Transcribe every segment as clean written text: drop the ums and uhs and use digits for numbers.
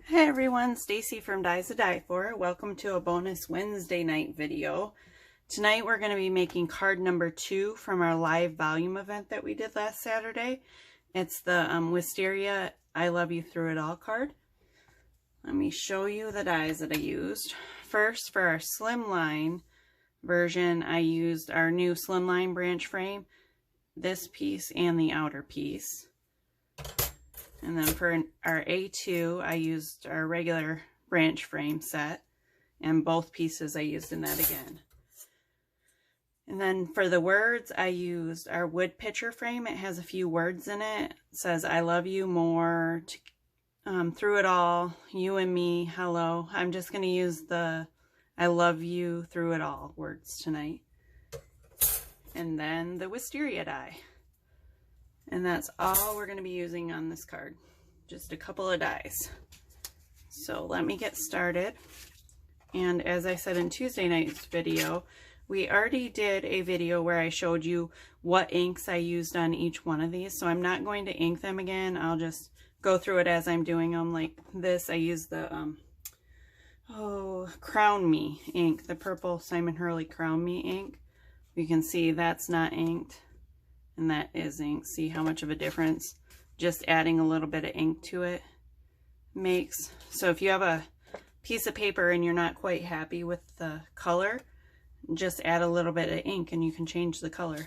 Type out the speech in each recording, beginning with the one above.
Hey everyone, Stacy from Dies to Die For. Welcome to a bonus Wednesday night video. Tonight we're going to be making card number 2 from our live volume event that we did last Saturday. It's the Wisteria I Love You Through It All card. Let me show you the dies that I used. First, for our slimline version, I used our new slimline branch frame, this piece and the outer piece. And then for our A2, I used our regular branch frame set, and both pieces I used in that again. And then for the words, I used our wood picture frame. It has a few words in it. It says, I love you more, through it all, you and me, hello. I'm just going to use the I love you through it all words tonight. And then the wisteria die. And that's all we're going to be using on this card. Just a couple of dies. So let me get started. And as I said in Tuesday night's video, we already did a video where I showed you what inks I used on each one of these. So I'm not going to ink them again. I'll just go through it as I'm doing them. Like this, I used the Crown Me ink, the purple Simon Hurley Crown Me ink. You can see that's not inked. And that is ink. See how much of a difference just adding a little bit of ink to it makes. So if you have a piece of paper and you're not quite happy with the color, just add a little bit of ink and you can change the color.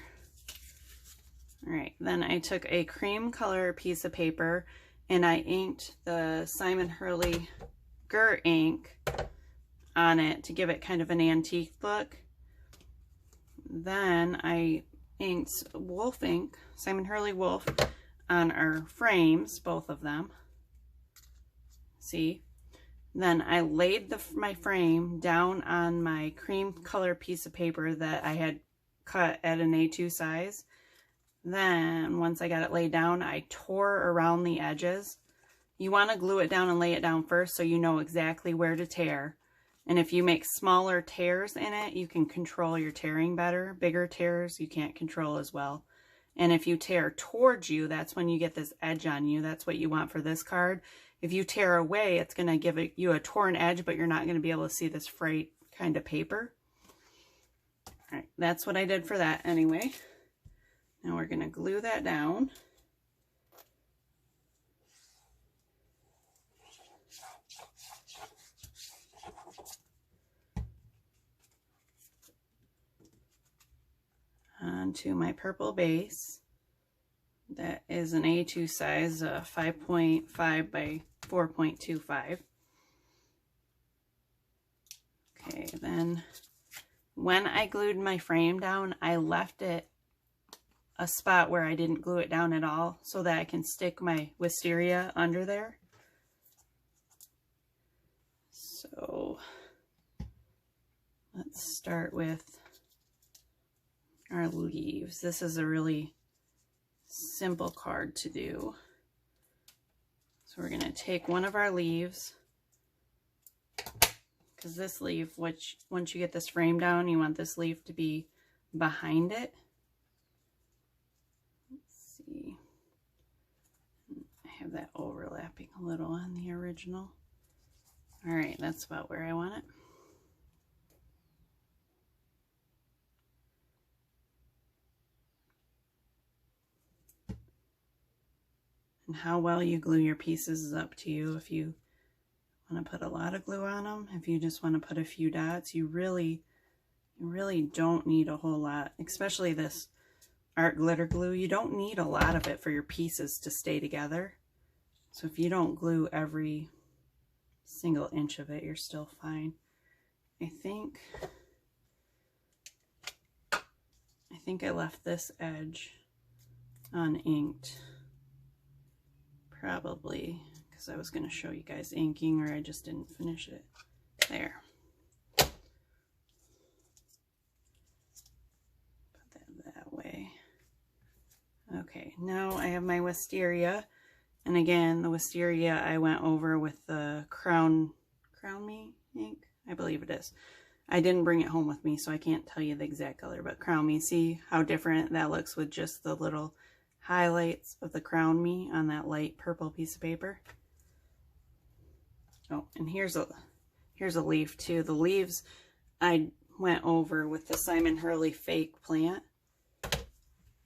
All right, then I took a cream color piece of paper and I inked the Simon Hurley Gur ink on it to give it kind of an antique look. Then I inked wolf ink, Simon Hurley Wolf, on our frames, both of them. See? Then I laid my frame down on my cream color piece of paper that I had cut at an A2 size. Then once I got it laid down, I tore around the edges. You want to glue it down and lay it down first so you know exactly where to tear. And if you make smaller tears in it, you can control your tearing better. Bigger tears you can't control as well. And if you tear towards you, that's when you get this edge on you. That's what you want for this card. If you tear away, it's going to give you a torn edge, but you're not going to be able to see this frayed kind of paper. All right, that's what I did for that anyway. Now we're going to glue that down. Onto my purple base. That is an A2 size, 5.5 by 4.25. Okay, then when I glued my frame down, I left it a spot where I didn't glue it down at all so that I can stick my wisteria under there. So let's start with our leaves. This is a really simple card to do. So we're going to take one of our leaves, because this leaf, which once you get this frame down, you want this leaf to be behind it. Let's see. I have that overlapping a little on the original. All right, that's about where I want it. And how well you glue your pieces is up to you. If you want to put a lot of glue on them, if you just want to put a few dots, you really don't need a whole lot, especially this art glitter glue. You don't need a lot of it for your pieces to stay together. So if you don't glue every single inch of it, you're still fine. I think I left this edge uninked. Probably because I was going to show you guys inking, or I just didn't finish it. There. Put that way. Okay, now I have my wisteria. And again, the wisteria I went over with the Crown Me ink, I believe it is. I didn't bring it home with me, so I can't tell you the exact color, but Crown Me, see how different that looks with just the little highlights of the Crown Me on that light purple piece of paper. Oh, and here's a leaf too. The leaves I went over with the Simon Hurley fake plant.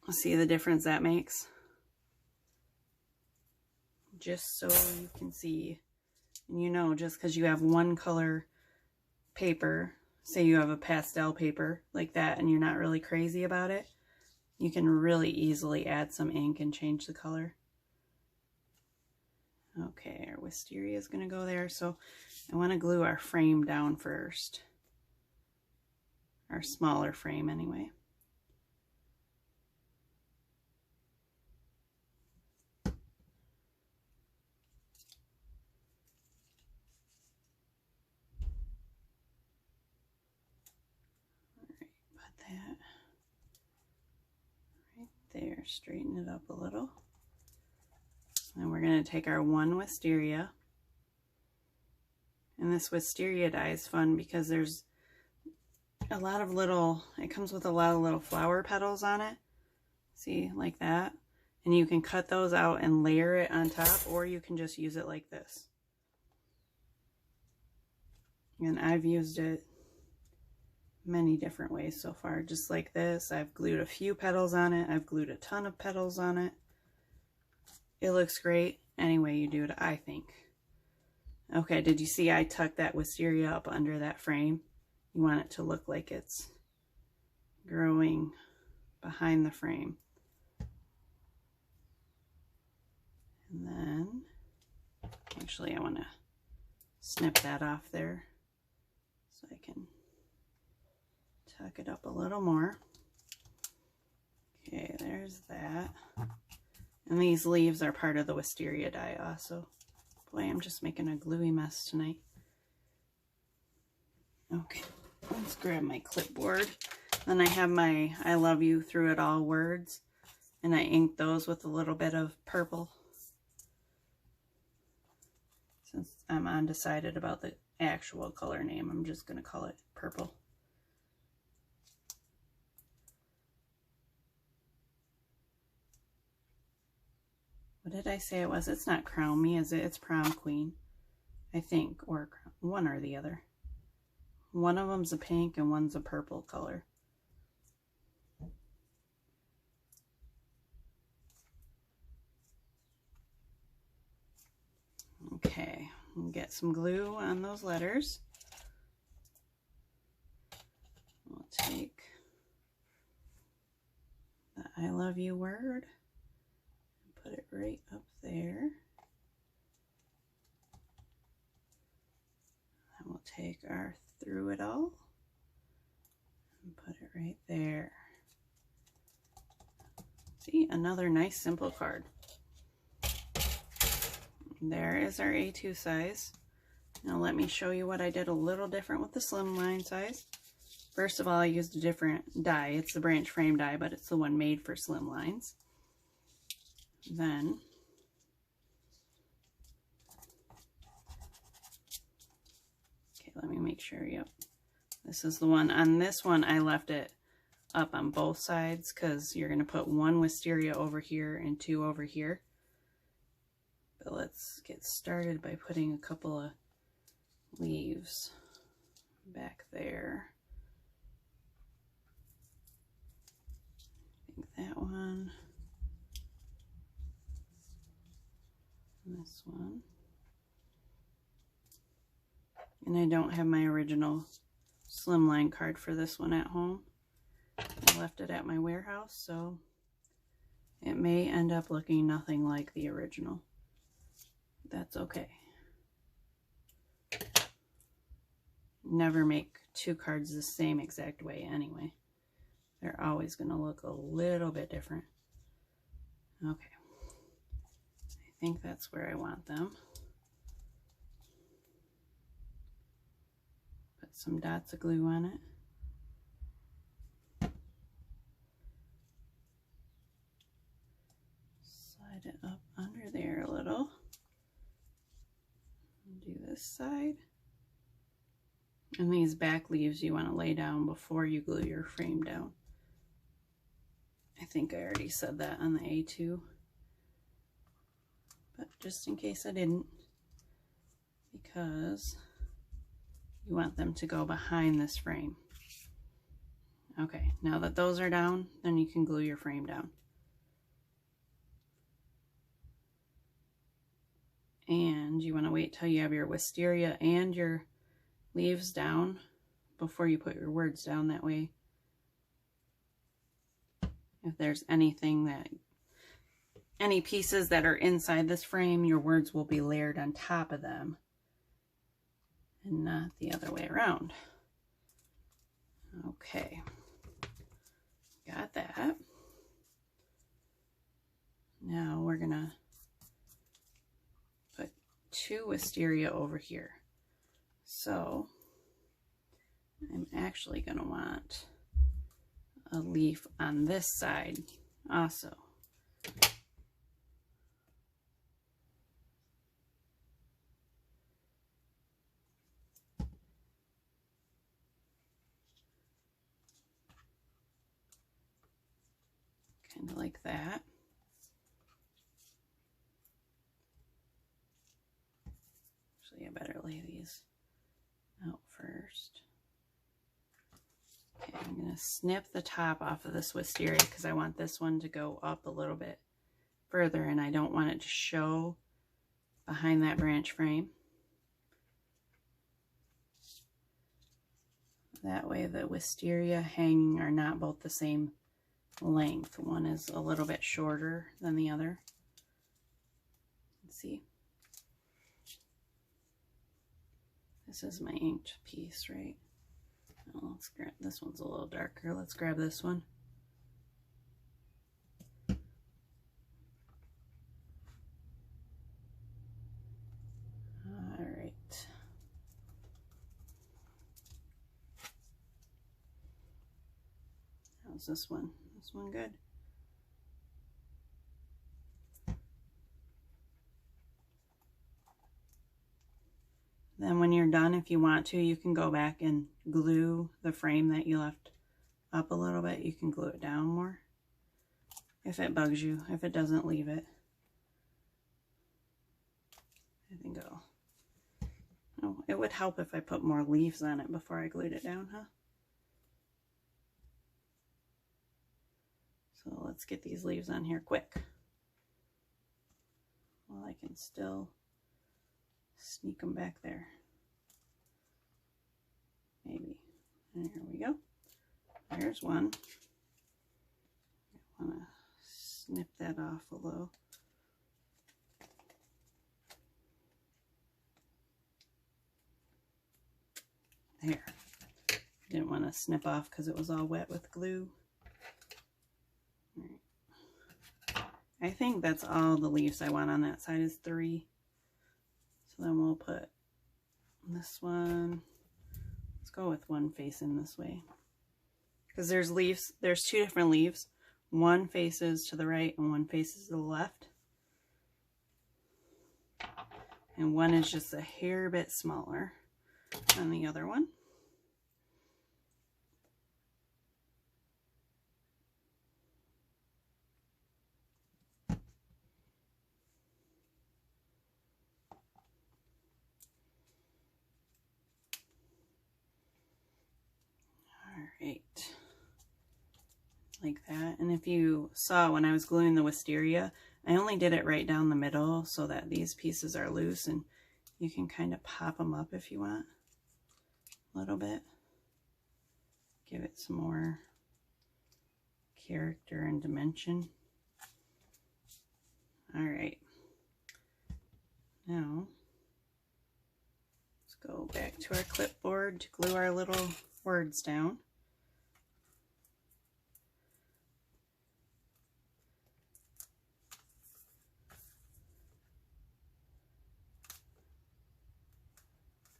See the difference that makes? Just so you can see, and you know, just because you have one color paper, say you have a pastel paper like that and you're not really crazy about it, you can really easily add some ink and change the color. Okay, our wisteria is going to go there, so I want to glue our frame down first. Our smaller frame anyway. That right there, straighten it up a little. And we're going to take our one wisteria. And this wisteria die is fun because there's a lot of little, it comes with a lot of little flower petals on it. See, like that. And you can cut those out and layer it on top, or you can just use it like this. And I've used it many different ways so far, just like this. I've glued a few petals on it. I've glued a ton of petals on it. It looks great any way you do it, I think. Okay, did you see I tucked that wisteria up under that frame? You want it to look like it's growing behind the frame. And then, actually I want to snip that off there so I can tuck it up a little more. Okay, there's that. And these leaves are part of the wisteria die also. Boy, I'm just making a gluey mess tonight. Okay, let's grab my clipboard. Then I have my I love you through it all words. And I inked those with a little bit of purple. Since I'm undecided about the actual color name, I'm just going to call it purple. What did I say it was? It's not Crown Me, is it? It's Prom Queen, I think, or one or the other. One of them's a pink and one's a purple color. Okay, we'll get some glue on those letters. We'll take the I love you word. Put it right up there. And we'll take our through it all and put it right there. See, another nice simple card. There is our A2 size. Now let me show you what I did a little different with the slimline size. First of all, I used a different die. It's the branch frame die, but it's the one made for slimlines. Then okay, let me make sure. Yep, this is the one. On this one I left it up on both sides because you're going to put one wisteria over here and two over here. But let's get started by putting a couple of leaves back there. I think that one. This one. And I don't have my original slimline card for this one at home. I left it at my warehouse, so it may end up looking nothing like the original. That's okay. Never make two cards the same exact way anyway. They're always going to look a little bit different. Okay. I think that's where I want them. Put some dots of glue on it. Slide it up under there a little. Do this side. And these back leaves you want to lay down before you glue your frame down. I think I already said that on the A2. But just in case I didn't, because you want them to go behind this frame. Okay, now that those are down, then you can glue your frame down. And you want to wait till you have your wisteria and your leaves down before you put your words down. That way, if there's anything that, any pieces that are inside this frame, your words will be layered on top of them and not the other way around. Okay, got that. Now we're gonna put 2 wisteria over here. So I'm actually gonna want a leaf on this side also. Kind of like that. Actually, I better lay these out first. Okay, I'm going to snip the top off of this wisteria because I want this one to go up a little bit further and I don't want it to show behind that branch frame. That way the wisteria hanging are not both the same length. One is a little bit shorter than the other. Let's see. This is my inked piece, right? Oh, let's grab this one's a little darker. Let's grab this one. All right. How's this one? This one good? Then when you're done, if you want to, you can go back and glue the frame that you left up a little bit. You can glue it down more if it bugs you. If it doesn't, leave it. I think oh, it would help if I put more leaves on it before I glued it down, huh? So let's get these leaves on here quick. Well, I can still sneak them back there. Maybe. And here we go. There's one. I want to snip that off a little. There. Didn't want to snip off because it was all wet with glue. All right. I think that's all the leaves I want on that side is 3. So then we'll put this one. Let's go with one facing this way. Because there's leaves, there's 2 different leaves. One faces to the right and one faces to the left. And one is just a hair bit smaller than the other one. Alright, like that. And if you saw when I was gluing the wisteria, I only did it right down the middle so that these pieces are loose, and you can kind of pop them up if you want a little bit. Give it some more character and dimension. Alright, now let's go back to our clipboard to glue our little words down.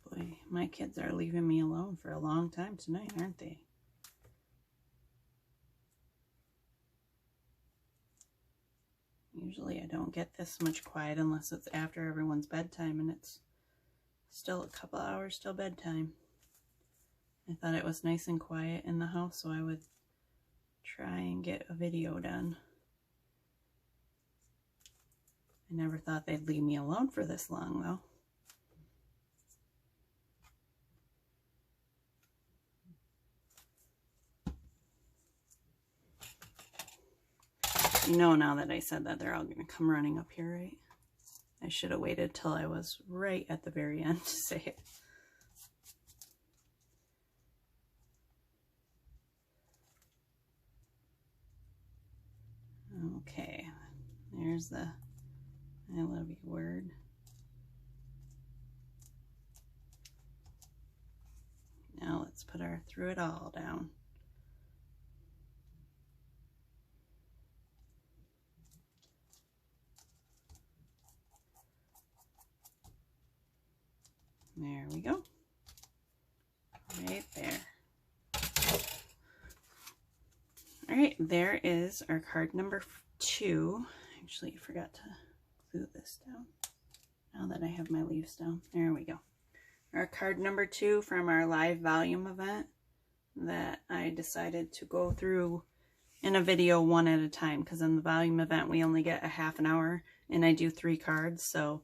Boy, my kids are leaving me alone for a long time tonight, aren't they? Usually I don't get this much quiet unless it's after everyone's bedtime, and it's still a couple hours till bedtime. I thought it was nice and quiet in the house, so I would try and get a video done. I never thought they'd leave me alone for this long, though. You know, now that I said that, they're all going to come running up here, right? I should have waited till I was right at the very end to say it. Okay, there's the I love you word. Now let's put our through it all down. There we go. Right there. All right, there is our card number 2. Actually, I forgot to glue this down. Now that I have my leaves down. There we go. Our card number 2 from our live volume event that I decided to go through in a video one at a time, because in the volume event we only get a half an hour and I do 3 cards, so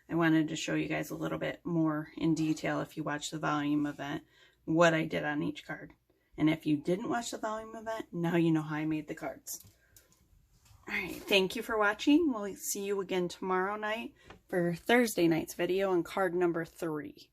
I wanted to show you guys a little bit more in detail if you watch the volume event what I did on each card. And if you didn't watch the volume event, now you know how I made the cards. Alright, thank you for watching. We'll see you again tomorrow night for Thursday night's video on card number 3.